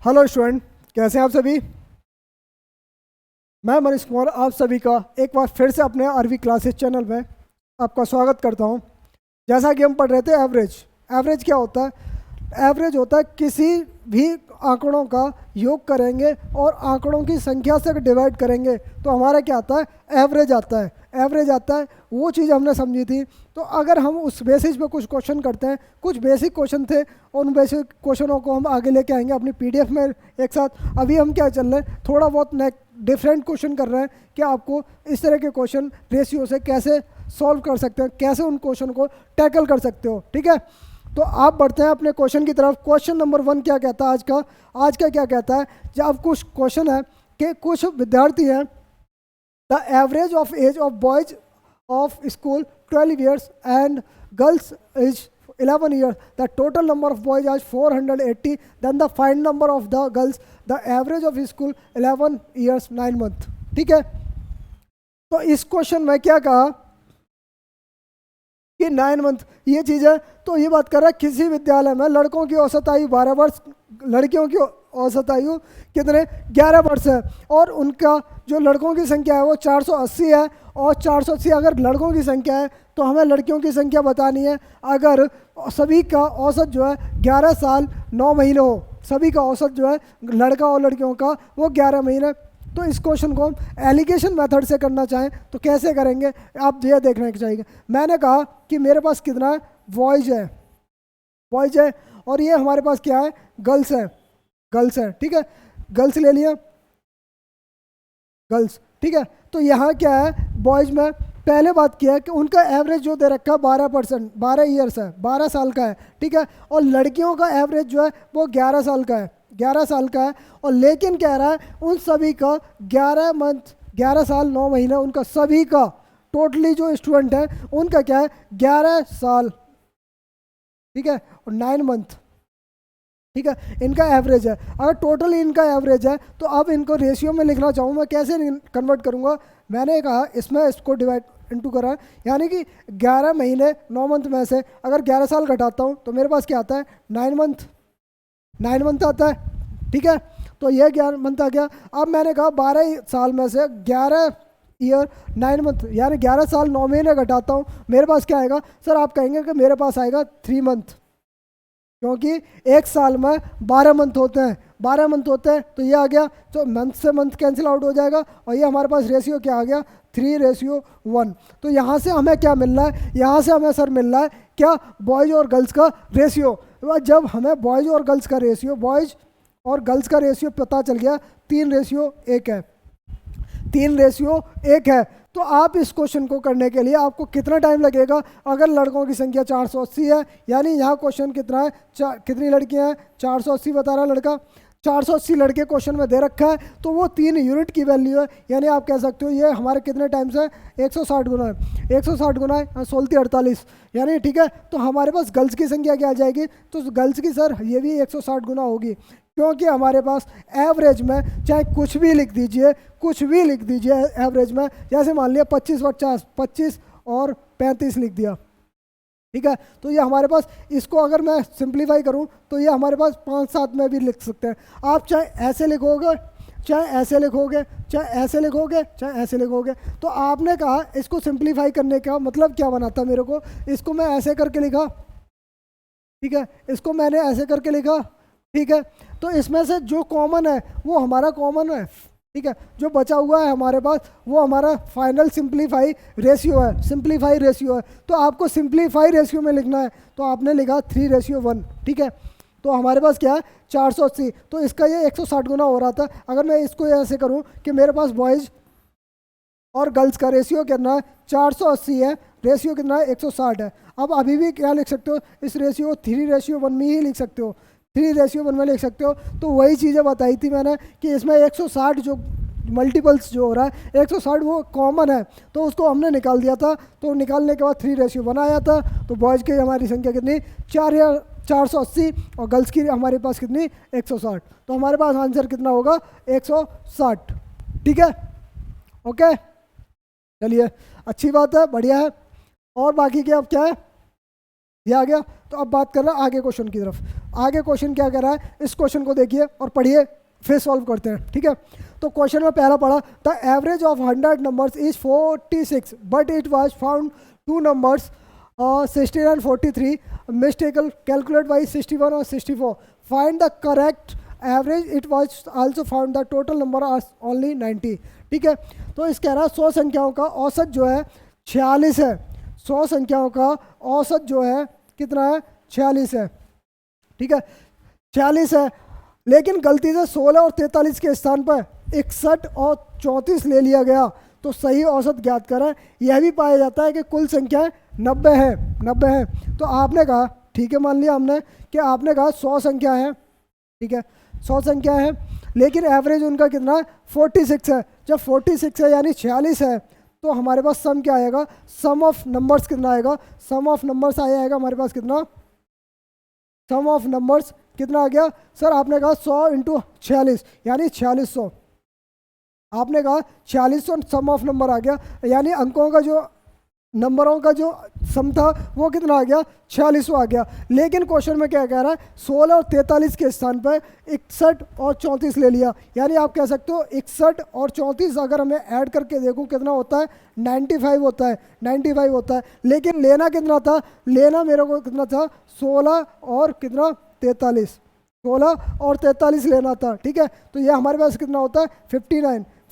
Hello student, कैसे हैं आप सभी। मैं मनीष कुमार आप सभी का एक बार फिर से अपने आरवी क्लासेस चैनल में आपका स्वागत करता हूं। जैसा कि हम पढ़ रहे थे एवरेज। एवरेज क्या होता है? एवरेज होता है किसी भी आंकड़ों का योग करेंगे और आंकड़ों की संख्या से डिवाइड करेंगे तो हमारा क्या आता है? एवरेज आता है। एवरेज आता है, वो चीज़ हमने समझी थी। तो अगर हम उस बेसिस पे कुछ क्वेश्चन करते हैं, कुछ बेसिक क्वेश्चन थे, उन बेसिक क्वेश्चनों को हम आगे लेके आएंगे अपनी पीडीएफ में एक साथ। अभी हम क्या चल रहे हैं, थोड़ा बहुत डिफरेंट क्वेश्चन कर रहे हैं कि आपको इस तरह के क्वेश्चन रेशियो से कैसे सॉल्व कर सकते हैं, कैसे उन क्वेश्चन को टैकल कर सकते हो। ठीक है, तो आप बढ़ते हैं अपने क्वेश्चन की तरफ। क्वेश्चन नंबर 1 क्या कहता है आज का क्या कहता है? जब कुछ क्वेश्चन है कि कुछ विद्यार्थी हैं, the average of age of boys of school 12 years and girls is 11 years. The total number of boys is 480. Then the find number of the girls. The average of school 11 years 9 months. ठीक है, तो इस question में क्या कहा कि 9 month ये चीज़ है। तो ये बात कर रहा है किसी विद्यालय में लड़कों की औसत आयु 12 वर्ष, लड़कियों की औसत आयु कितने 11 वर्ष है, और उनका जो लड़कों की संख्या है वो 480 है। और 480 अगर लड़कों की संख्या है तो हमें लड़कियों की संख्या बतानी है। अगर सभी का औसत जो है 11 साल 9 महीने हो, सभी का औसत जो है लड़का और लड़कियों का वो 11 महीने, तो इस क्वेश्चन को हम एलिगेशन मेथड से करना चाहें तो कैसे करेंगे, आप ये देखना चाहिए। मैंने कहा कि मेरे पास कितना है, बॉयज है, और ये हमारे पास क्या है, गर्ल्स है। ठीक है, गर्ल्स ले लिया, गर्ल्स। ठीक है, तो यहाँ क्या है, बॉयज में पहले बात किया है कि उनका एवरेज जो दे रखा है 12%, 12 ईयर्स है, 12 साल का है। ठीक है, और लड़कियों का एवरेज जो है वो 11 साल का है, 11 साल का है। और लेकिन कह रहा है उन सभी का 11 मंथ, 11 साल 9 महीने, उनका सभी का टोटली जो स्टूडेंट है उनका क्या है, 11 साल। ठीक है, और 9 मंथ। ठीक है, इनका एवरेज है। अगर टोटल इनका एवरेज है तो अब इनको रेशियो में लिखना चाहूँ, मैं कैसे कन्वर्ट करूँगा? मैंने कहा इसमें इसको डिवाइड इनटू करा, यानी कि 11 महीने 9 मंथ में से अगर 11 साल घटाता हूँ तो मेरे पास क्या आता है, 9 मंथ आता है। ठीक है, तो ये 11 मंथ आ गया। अब मैंने कहा 12 साल में से 11 ईयर 9 मंथ, यानी 11 साल 9 महीने घटाता हूँ, मेरे पास क्या आएगा? सर आप कहेंगे कि मेरे पास आएगा 3 मंथ, क्योंकि एक साल में 12 मंथ होते हैं, 12 मंथ होते हैं। तो ये आ गया, तो मंथ से मंथ कैंसिल आउट हो जाएगा, और ये हमारे पास रेशियो क्या आ गया, 3:1। तो यहाँ से हमें क्या मिल रहा है, यहाँ से हमें सर मिल रहा है क्या, बॉयज़ और गर्ल्स का रेशियो। जब हमें बॉयज़ और गर्ल्स का रेशियो पता चल गया, 3:1 है, 3:1 है। तो आप इस क्वेश्चन को करने के लिए आपको कितना टाइम लगेगा? अगर लड़कों की संख्या 480 है, यानी यहाँ क्वेश्चन कितना है, कितनी लड़कियाँ हैं, 480 बता रहा लड़का, 480 लड़के क्वेश्चन में दे रखा है, तो वो 3 यूनिट की वैल्यू है। यानी आप कह सकते हो ये हमारे कितने टाइम्स है, 160 गुना है, 160 गुना है 16 48, यानी ठीक है। तो हमारे पास गर्ल्स की संख्या क्या आ जाएगी, तो गर्ल्स की सर ये भी 160 गुना होगी, क्योंकि हमारे पास एवरेज में चाहे कुछ भी लिख दीजिए एवरेज में, जैसे मान लिया 25 25 और 35 लिख दिया। ठीक है, तो ये हमारे पास, इसको अगर मैं सिंप्लीफाई करूं तो ये हमारे पास 5-7 में भी लिख सकते हैं। आप चाहे ऐसे लिखोगे, चाहे ऐसे लिखोगे, चाहे ऐसे लिखोगे, चाहे ऐसे लिखोगे। तो आपने कहा इसको सिंप्लीफाई करने का मतलब क्या बनाता मेरे को, इसको मैं ऐसे करके लिखा, ठीक है, इसको मैंने ऐसे करके लिखा। ठीक है, तो इसमें से जो कॉमन है वो हमारा कॉमन है। ठीक है, जो बचा हुआ है हमारे पास वो हमारा फाइनल सिंप्लीफाई रेशियो है। तो आपको सिंप्लीफाई रेशियो में लिखना है, तो आपने लिखा 3:1। ठीक है, तो हमारे पास क्या है, 480, तो इसका ये 160 गुना हो रहा था। अगर मैं इसको ऐसे करूं कि मेरे पास बॉयज़ और गर्ल्स का रेशियो कितना है, 480 है, रेशियो कितना है, 160 है। अब अभी भी क्या लिख सकते हो, इस रेशियो 3:1 में ही लिख सकते हो, 3:1 में लिख सकते हो। तो वही चीज़ें बताई थी मैंने कि इसमें 160 जो मल्टीपल्स जो हो रहा है 160 वो कॉमन है, तो उसको हमने निकाल दिया था। तो निकालने के बाद 3:1 आया था। तो बॉयज़ की हमारी संख्या कितनी, 480, और गर्ल्स की हमारे पास कितनी, 160। तो हमारे पास आंसर कितना होगा, 160। ठीक है, ओके, चलिए अच्छी बात है, बढ़िया है। और बाकी क्या अब क्या है, ये आ गया। तो अब बात कर रहा है आगे क्वेश्चन की तरफ। आगे क्वेश्चन क्या कह रहा है, इस क्वेश्चन को देखिए और पढ़िए, फिर सॉल्व करते हैं, ठीक है। तो क्वेश्चन में पहला पढ़ा, the average of 100 numbers is 46 but it was found 2 numbers 16 and 43 mistakenly, calculate by 61 और 64, find the correct average, it was also found the total number are only 90, ठीक है। तो इस कह रहा है 100 संख्याओं का औसत जो है 46 है, 100 संख्याओं का औसत जो है कितना है, 46 है, ठीक है, 46 है। लेकिन गलती से 16 और 43 के स्थान पर 61 और 34 ले लिया गया, तो सही औसत ज्ञात करें। यह भी पाया जाता है कि कुल संख्या 90 है, 90 है। तो आपने कहा ठीक है, मान लिया हमने कि आपने कहा 100 संख्या है, ठीक है, 100 संख्या है, लेकिन एवरेज उनका कितना है, 46 है। जब 46 है यानी 46 है, तो हमारे पास सम क्या आएगा, सम ऑफ नंबर्स कितना आएगा, सम ऑफ नंबर्स आएगा हमारे पास कितना, सम ऑफ नंबर्स कितना आ गया सर, आपने कहा 100 इंटू 46 यानी 4600, आपने कहा 4600 सम ऑफ नंबर आ गया, यानी अंकों का जो नंबरों का जो सम था वो कितना आ गया, 4600 आ गया। लेकिन क्वेश्चन में क्या कह रहा है, 16 और 43 के स्थान पर 61 और 34 ले लिया, यानी आप कह सकते हो 61 और 34 अगर हमें ऐड करके देखूं कितना होता है, 95 होता है, 95 होता है। लेकिन लेना कितना था, लेना मेरे को कितना था, 16 और कितना 43, 16 और 43 लेना था, ठीक है। तो ये हमारे पास कितना होता है,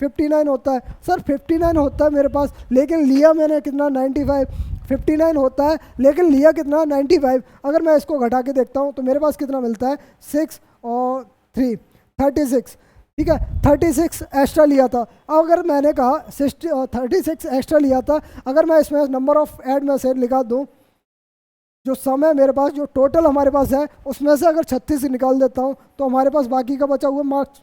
59 होता है सर, 59 होता है मेरे पास, लेकिन लिया मैंने कितना, 95, 59 होता है लेकिन लिया कितना, 95। अगर मैं इसको घटा के देखता हूँ तो मेरे पास कितना मिलता है, 6 और 3 36, ठीक है, 36 एक्स्ट्रा लिया था। अब अगर मैंने कहा 36 एक्स्ट्रा लिया था, अगर मैं इसमें नंबर ऑफ ऐड में से लिखा दूँ, जो सम है मेरे पास, जो टोटल हमारे पास है उसमें से अगर 36 निकाल देता हूँ तो हमारे पास बाकी का बचा हुआ मार्क्स,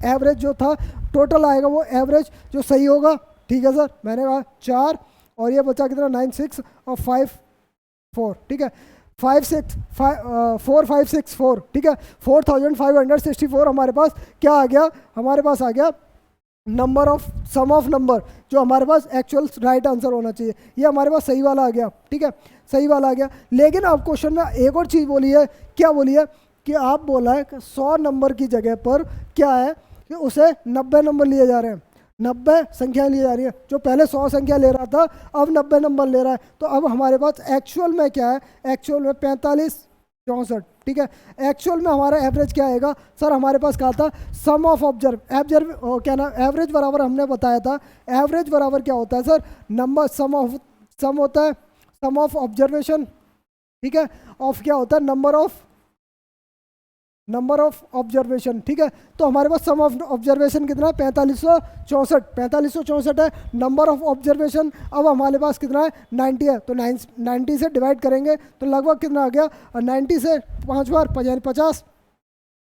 एवरेज जो था टोटल आएगा वो एवरेज जो सही होगा, ठीक है सर। मैंने कहा 4 और ये बचा कितना, 9 6 और 5 4, ठीक है, 4 5 6 4, ठीक है, 4564 हमारे पास क्या आ गया, हमारे पास आ गया number of sum of number, जो हमारे पास एक्चुअल राइट आंसर होना चाहिए, ये हमारे पास सही वाला आ गया, ठीक है, सही वाला आ गया। लेकिन अब क्वेश्चन में एक और चीज़ बोली है, क्या बोली है कि आप बोला है कि 100 नंबर की जगह पर क्या है कि उसे 90 नंबर लिए जा रहे हैं, 90 संख्याएं ली जा रही है। जो पहले 100 संख्या ले रहा था अब 90 नंबर ले रहा है। तो अब हमारे पास एक्चुअल में क्या है, एक्चुअल में 45 64, ठीक है। एक्चुअल में हमारा एवरेज क्या आएगा सर, हमारे पास कहा था सम ऑफ ऑब्जर्व क्या ना, एवरेज बराबर हमने बताया था, एवरेज बराबर क्या होता है सर, नंबर सम होता है सम ऑफ ऑब्जर्वेशन, ठीक है, ऑफ क्या होता है, नंबर ऑफ ऑब्जर्वेशन, ठीक है। तो हमारे पास सम ऑफ ऑब्जर्वेशन कितना है, 4564 है नंबर ऑफ ऑब्जर्वेशन। अब हमारे पास कितना है, 90 है, तो 90 से डिवाइड करेंगे तो लगभग कितना आ गया, 90 से 5 बार 50,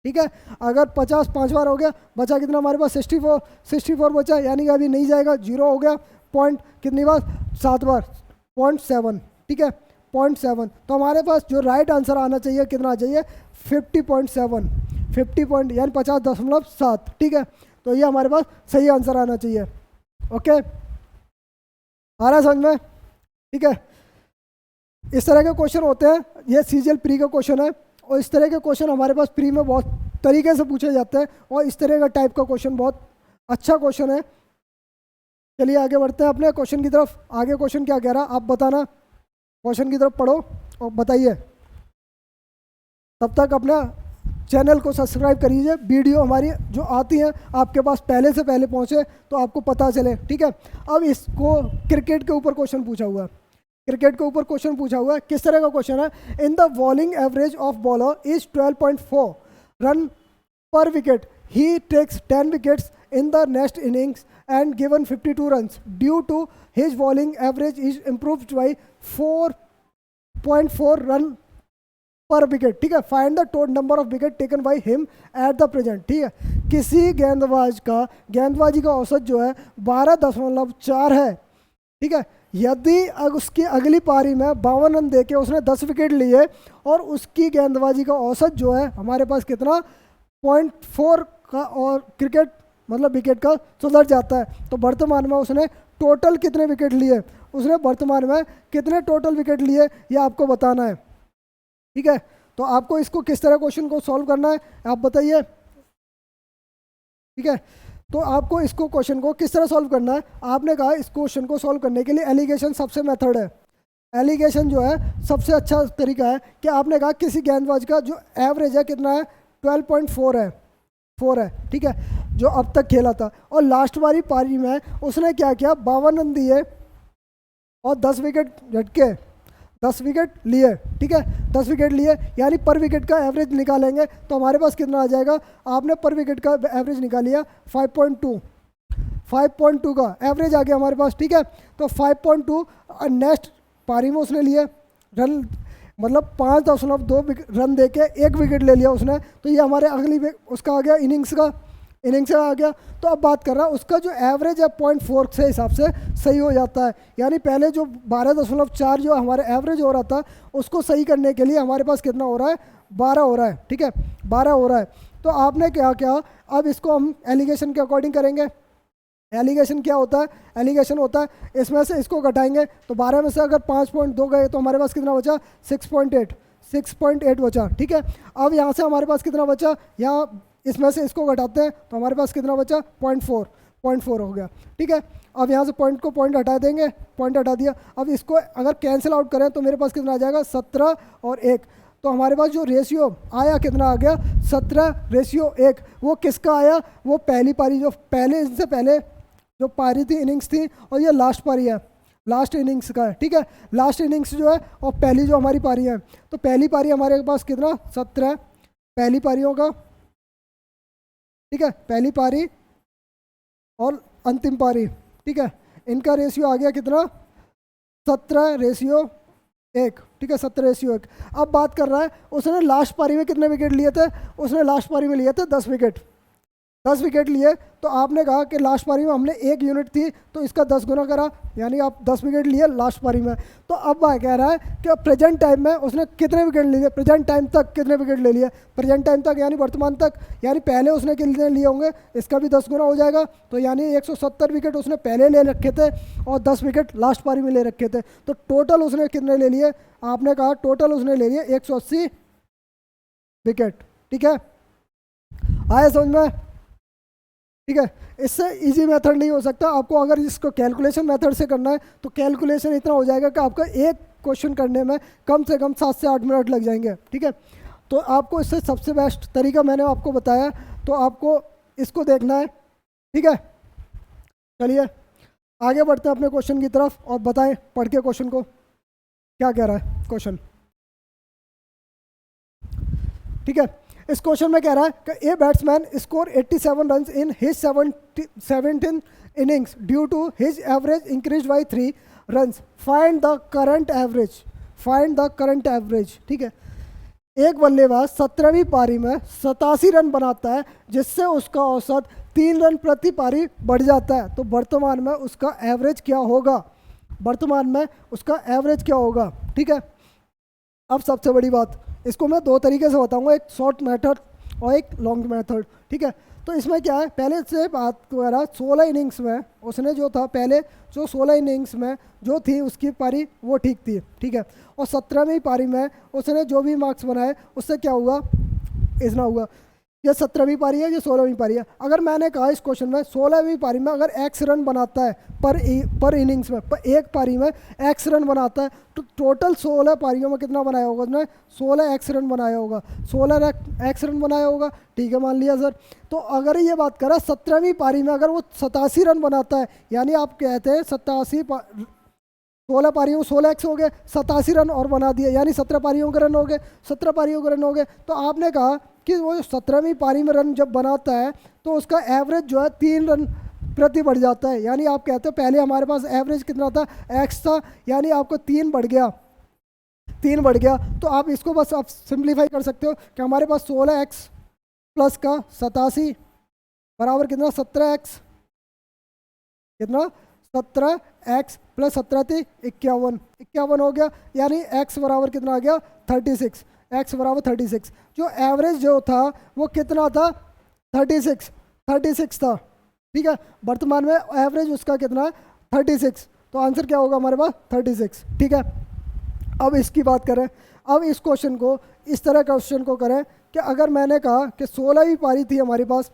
ठीक है। अगर 50 5 बार हो गया, बचा कितना हमारे पास, 64 बचा, यानी कि अभी नहीं जाएगा, 0 हो गया, पॉइंट कितनी बार, 7 बार, 0.7, ठीक है, 0.7। तो हमारे पास जो राइट आंसर आना चाहिए कितना चाहिए, 50.7, 50 यानी 50.7, ठीक है। तो ये हमारे पास सही आंसर आना चाहिए, ओके, आ रहा है समझ में, ठीक है। इस तरह के क्वेश्चन होते हैं, ये सीजीएल प्री का क्वेश्चन है, और इस तरह के क्वेश्चन हमारे पास प्री में बहुत तरीके से पूछे जाते हैं, और इस तरह का टाइप का क्वेश्चन बहुत अच्छा क्वेश्चन है। चलिए आगे बढ़ते हैं अपने क्वेश्चन की तरफ। आगे क्वेश्चन क्या कह रहा है आप बताना, क्वेश्चन की तरफ पढ़ो और बताइए। तब तक अपना चैनल को सब्सक्राइब करिए, वीडियो हमारी जो आती हैं आपके पास पहले से पहले पहुंचे तो आपको पता चले, ठीक है। अब इसको क्रिकेट के ऊपर क्वेश्चन पूछा हुआ है, क्रिकेट के ऊपर क्वेश्चन पूछा हुआ है। किस तरह का क्वेश्चन है, in the bowling average of bowler is 12.4 run per wicket, he takes 10 wickets in the next innings and given 52 runs due to his bowling average is improved by 4.4 run per wicket, ठीक है। Find the total number of wicket taken by him at the present, ठीक है। किसी गेंदबाजी का औसत जो है 12.4 है, ठीक है। यदि उसकी अगली पारी में 52 रन देके उसने 10 विकेट लिए और उसकी गेंदबाजी का औसत जो है हमारे पास कितना 0.4 का, और क्रिकेट मतलब विकेट का सुधर जाता है, तो वर्तमान में उसने टोटल कितने विकेट लिए, उसने वर्तमान में कितने टोटल विकेट लिए ये आपको बताना है, ठीक है, तो आपको इसको किस तरह क्वेश्चन को सॉल्व करना है आप बताइए। ठीक है, तो आपको इसको क्वेश्चन को किस तरह सॉल्व करना है, आपने कहा इस क्वेश्चन को सॉल्व करने के लिए एलिगेशन सबसे मेथड है। एलिगेशन जो है सबसे अच्छा तरीका है कि आपने कहा किसी गेंदबाज का जो एवरेज है कितना है 12.4 है, 4 है। ठीक है, जो अब तक खेला था, और लास्ट वाली पारी में उसने क्या किया 52 रन दिए और 10 विकेट झटके, 10 विकेट लिए। ठीक है, 10 विकेट लिए, यानी पर विकेट का एवरेज निकालेंगे तो हमारे पास कितना आ जाएगा, आपने पर विकेट का एवरेज निकाल लिया 5.2, 5.2 का एवरेज आ गया हमारे पास। ठीक है, तो 5.2 नेक्स्ट पारी में उसने लिए रन, मतलब 5.2 रन दे के 1 विकेट ले लिया उसने, तो ये हमारे अगली उसका आ गया इनिंग्स का, इनिंग्स का आ गया। तो अब बात कर रहा है उसका जो एवरेज है 0.4 से हिसाब से सही हो जाता है, यानी पहले जो 12.4 जो हमारे एवरेज हो रहा था उसको सही करने के लिए हमारे पास कितना हो रहा है 12 हो रहा है। ठीक है, 12 हो रहा है। तो आपने क्या क्या, अब इसको हम एलिगेशन के अकॉर्डिंग करेंगे। एलिगेशन क्या होता है, एलिगेशन होता है इसमें से इसको घटाएंगे तो 12 में से अगर 5.2 गए तो हमारे पास कितना बचा 6.8, 6.8 बचा। ठीक है, अब यहाँ से हमारे पास कितना बचा, यहाँ इसमें से इसको घटाते हैं तो हमारे पास कितना बचा 0.4, 0.4 हो गया। ठीक है, अब यहाँ से पॉइंट को पॉइंट हटा देंगे, पॉइंट हटा दिया। अब इसको अगर कैंसिल आउट करें तो मेरे पास कितना आ जाएगा 17 और 1, तो हमारे पास जो रेशियो आया कितना आ गया 17:1। वो किसका आया, वो पहली पारी जो पहले इनसे पहले जो पारी थी इनिंग्स थी, और ये लास्ट पारी है, लास्ट इनिंग्स का है। ठीक है, लास्ट इनिंग्स जो है और पहली जो हमारी पारी है, तो पहली पारी हमारे पास कितना 17 पहली पारियों का। ठीक है, पहली पारी और अंतिम पारी। ठीक है, इनका रेशियो आ गया कितना 17:1। ठीक है, 17:1। अब बात कर रहा है उसने लास्ट पारी में कितने विकेट लिए थे, उसने लास्ट पारी में लिए थे 10 विकेट, 10 विकेट लिए। तो आपने कहा कि लास्ट पारी में हमने 1 यूनिट थी तो इसका 10 गुना करा, यानी आप 10 विकेट लिए लास्ट पारी में। तो अब वह कह रहा है कि प्रेजेंट टाइम में उसने कितने विकेट लिए, प्रेजेंट टाइम तक कितने विकेट ले लिए, प्रेजेंट टाइम तक यानी वर्तमान तक, यानी पहले उसने कितने लिए होंगे, इसका भी 10 गुना हो जाएगा। तो यानी 170 विकेट उसने पहले ले रखे थे और 10 विकेट लास्ट पारी में ले रखे थे। तो टोटल उसने कितने ले लिए, आपने कहा टोटल उसने ले लिए 180 विकेट। ठीक है, आया समझ में। ठीक है, इससे इजी मेथड नहीं हो सकता, आपको अगर इसको कैलकुलेशन मेथड से करना है तो कैलकुलेशन इतना हो जाएगा कि आपका एक क्वेश्चन करने में कम से कम 7 से 8 मिनट लग जाएंगे। ठीक है, तो आपको इससे सबसे बेस्ट तरीका मैंने आपको बताया, तो आपको इसको देखना है। ठीक है, चलिए आगे बढ़ते हैं अपने क्वेश्चन की तरफ और बताएं पढ़ के क्वेश्चन को क्या कह रहा है क्वेश्चन। ठीक है, इस क्वेश्चन में कह रहा है कि a batsman score 87 run in his 17 innings due to his average increase by 3 run, find the current average, find the current average. ठीक है, एक बल्लेबाज 17वीं पारी में 87 रन बनाता है जिससे उसका औसत 3 रन प्रति पारी बढ़ जाता है, तो वर्तमान में उसका एवरेज क्या होगा, वर्तमान में उसका एवरेज क्या होगा। ठीक है, अब सबसे बड़ी बात, इसको मैं 2 तरीके से बताऊंगा, एक शॉर्ट मेथड और एक लॉन्ग मेथड। ठीक है, तो इसमें क्या है, पहले से बात करा 16 इनिंग्स में उसने जो था, पहले जो 16 इनिंग्स में जो थी उसकी पारी वो ठीक थी। ठीक है, और 17वीं पारी में उसने जो भी मार्क्स बनाए उससे क्या हुआ, इतना हुआ। ये 17वीं पारी है, ये 16वीं पारी है। अगर मैंने कहा इस क्वेश्चन में 16वीं पारी में अगर एक्स रन बनाता है पर इनिंग्स में, पर एक पारी में एक्स रन बनाता है, तो टोटल 16 पारियों में कितना बनाया होगा उसने, 16 एक्स रन बनाया होगा, 16 एक्स रन बनाया होगा। ठीक है, मान लिया सर। तो अगर ये बात करें 17वीं पारी में अगर वो 87 रन बनाता है, यानी आप कहते हैं 16 पारियों 16 एक्स हो गए, 87 रन और बना दिए, यानी 17 पारियों के रन हो गए, 17 पारियों के रन हो गए। तो आपने कहा कि वो 17वीं पारी में रन जब बनाता है तो उसका एवरेज जो है 3 रन प्रति बढ़ जाता है, यानी आप कहते हो पहले हमारे पास एवरेज कितना था एक्स था, यानी आपको 3 बढ़ गया, 3 बढ़ गया। तो आप इसको बस आप सिंप्लीफाई कर सकते हो कि हमारे पास 16 एक्स प्लस का 87 बराबर कितना 17 एक्स, कितना 17 एक्स प्लस 17 थी 51, 51 हो गया, यानी एक्स बराबर कितना आ गया 36, एक्स बराबर 36। जो एवरेज जो था वो कितना था 36 था। ठीक है, वर्तमान में एवरेज उसका कितना है 36, तो आंसर क्या होगा हमारे पास 36। ठीक है, अब इसकी बात करें, अब इस क्वेश्चन को इस तरह क्वेश्चन को करें कि अगर मैंने कहा कि 16वीं पारी थी हमारे पास,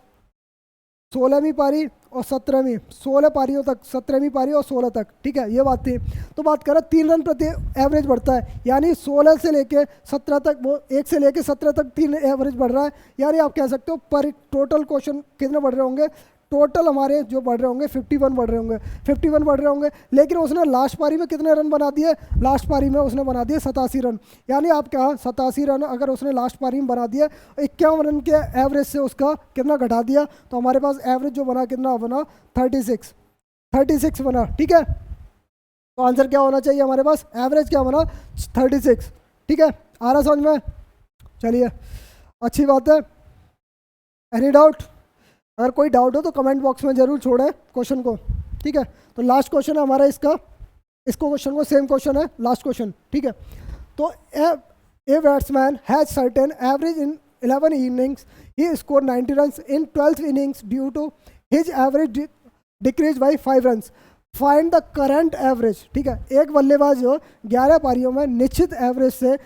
16वीं पारी और 17वीं, 16 पारियों तक, 17वीं पारी और 16 तक, ठीक है, ये बात थी। तो बात करें 3 रन प्रति एवरेज बढ़ता है, यानी 16 से लेके 17 तक, वो 1 से लेके 17 तक 3 एवरेज बढ़ रहा है, यानी आप कह सकते हो पर टोटल क्वेश्चन कितने बढ़ रहे होंगे, टोटल हमारे जो बढ़ रहे होंगे 51 बढ़ रहे होंगे, 51 बढ़ रहे होंगे। लेकिन उसने लास्ट पारी में कितने रन बना दिए, लास्ट पारी में उसने बना दिए 87 रन, यानी आप क्या 87 रन अगर उसने लास्ट पारी में बना दिया, 51 रन के एवरेज से उसका कितना घटा दिया, तो हमारे पास एवरेज जो बना कितना बना 36 बना, ठीक है। तो आंसर क्या होना चाहिए हमारे पास, एवरेज क्या बना 36, ठीक है। आ रहा समझ में, चलिए अच्छी बात है। एनी डाउट, अगर कोई डाउट हो तो कमेंट बॉक्स में जरूर छोड़ें क्वेश्चन को, ठीक है। तो लास्ट क्वेश्चन है हमारा इसका, इसको क्वेश्चन को सेम क्वेश्चन है, लास्ट क्वेश्चन, ठीक है। तो a batsman has certain average in 11 innings, he score 90 runs in 12 innings due to his average decrease by 5 runs, find the current average, ठीक है। एक बल्लेबाज जो 11 पारियों में निश्चित एवरेज से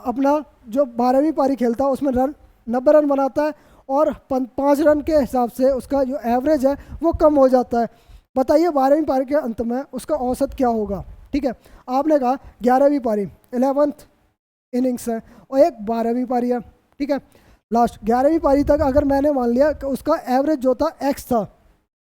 अपना जो 12वीं पारी खेलता है उसमें 90 रन बनाता है और 5 रन के हिसाब से उसका जो एवरेज है वो कम हो जाता है, बताइए 12वीं पारी के अंत में उसका औसत क्या होगा, ठीक है। आपने कहा 11वीं पारी 11th इनिंग्स है और एक 12वीं पारी है, ठीक है। लास्ट 11वीं पारी तक अगर मैंने मान लिया कि उसका एवरेज जो था एक्स था,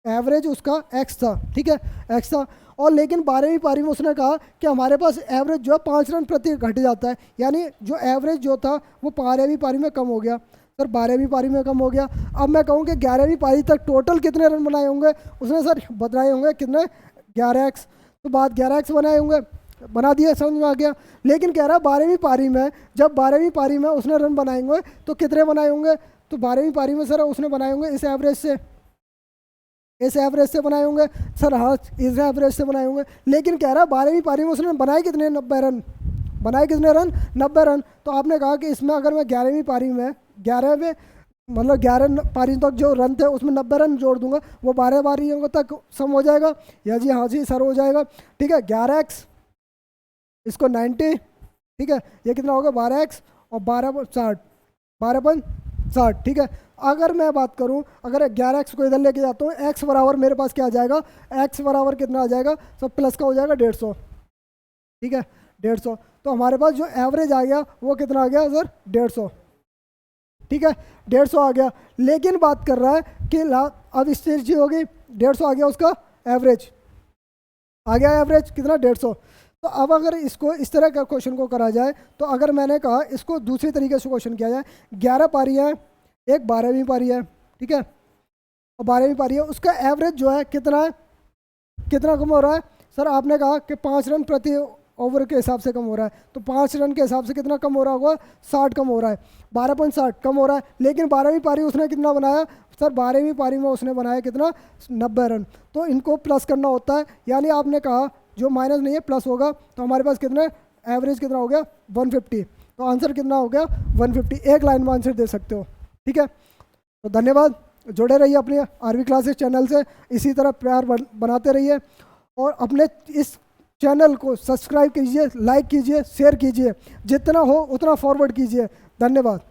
एवरेज उसका एक्स था, ठीक है, एक्स था, और लेकिन 12वीं पारी में उसने कहा कि हमारे पास एवरेज जो है 5 रन प्रति घट जाता है, यानी जो एवरेज जो था वो 12वीं पारी में कम हो गया, सर 12वीं पारी में कम हो गया। अब मैं कहूँ कि 11वीं पारी तक टोटल कितने रन बनाए होंगे, उसने सर बनाए होंगे कितने 11x, तो बात 11x बनाए होंगे, बना दिए, समझ में आ गया। लेकिन कह रहा है 12वीं पारी में, जब 12वीं पारी में उसने रन बनाएंगे तो कितने बनाए होंगे, तो 12वीं पारी में सर उसने बनाए होंगे इस एवरेज से, इस एवरेज से बनाए होंगे सर, हाँ इस एवरेज से बनाए होंगे। लेकिन कह रहा है 12वीं पारी में उसने बनाए कितने, 90 रन, बनाए कितने रन, 90 रन। तो आपने कहा कि इसमें अगर मैं 11वीं पारी में 11वें मतलब 11 पारी तक जो रन थे उसमें 90 रन जोड़ दूंगा, वो 12 पारियों तक सम हो जाएगा, या जी हाँ जी सर हो जाएगा, ठीक है। 11x इसको 90, ठीक है, ये कितना होगा 12x और 12 60, ठीक है। अगर मैं बात करूं, अगर 11x को इधर लेके जाता हूँ, x बराबर मेरे पास क्या आ जाएगा, x बराबर कितना आ जाएगा, सब प्लस का हो जाएगा 150, ठीक है, 150। तो हमारे पास जो एवरेज आ गया वो कितना आ गया सर 150, ठीक है, 150 आ गया। लेकिन बात कर रहा है कि अब इस चीज़ होगी 150 आ गया उसका एवरेज, आ गया एवरेज कितना 150। तो अब अगर इसको इस तरह का क्वेश्चन को करा जाए, तो अगर मैंने कहा इसको दूसरी तरीके से क्वेश्चन किया जाए, 11 पारी है, एक 12वीं पारी है, ठीक है, और 12वीं पारी है, उसका एवरेज जो है कितना है, कितना कम हो रहा है, सर आपने कहा कि 5 रन प्रति ओवर के हिसाब से कम हो रहा है, तो 5 रन के हिसाब से कितना कम हो रहा होगा, 60 कम हो रहा है, 12.60 कम हो रहा है। लेकिन 12वीं पारी उसने कितना बनाया, सर 12वीं पारी में उसने बनाया कितना 90 रन, तो इनको प्लस करना होता है, यानी आपने कहा जो माइनस नहीं है प्लस होगा, तो हमारे पास कितना एवरेज कितना हो गया 150, तो आंसर कितना हो गया 150, एक लाइन में आंसर दे सकते हो, ठीक है। तो धन्यवाद, जुड़े रहिए अपने आरवी क्लासेस चैनल से, इसी तरह प्यार बनाते रहिए और अपने इस चैनल को सब्सक्राइब कीजिए, लाइक कीजिए, शेयर कीजिए, जितना हो उतना फॉरवर्ड कीजिए। धन्यवाद।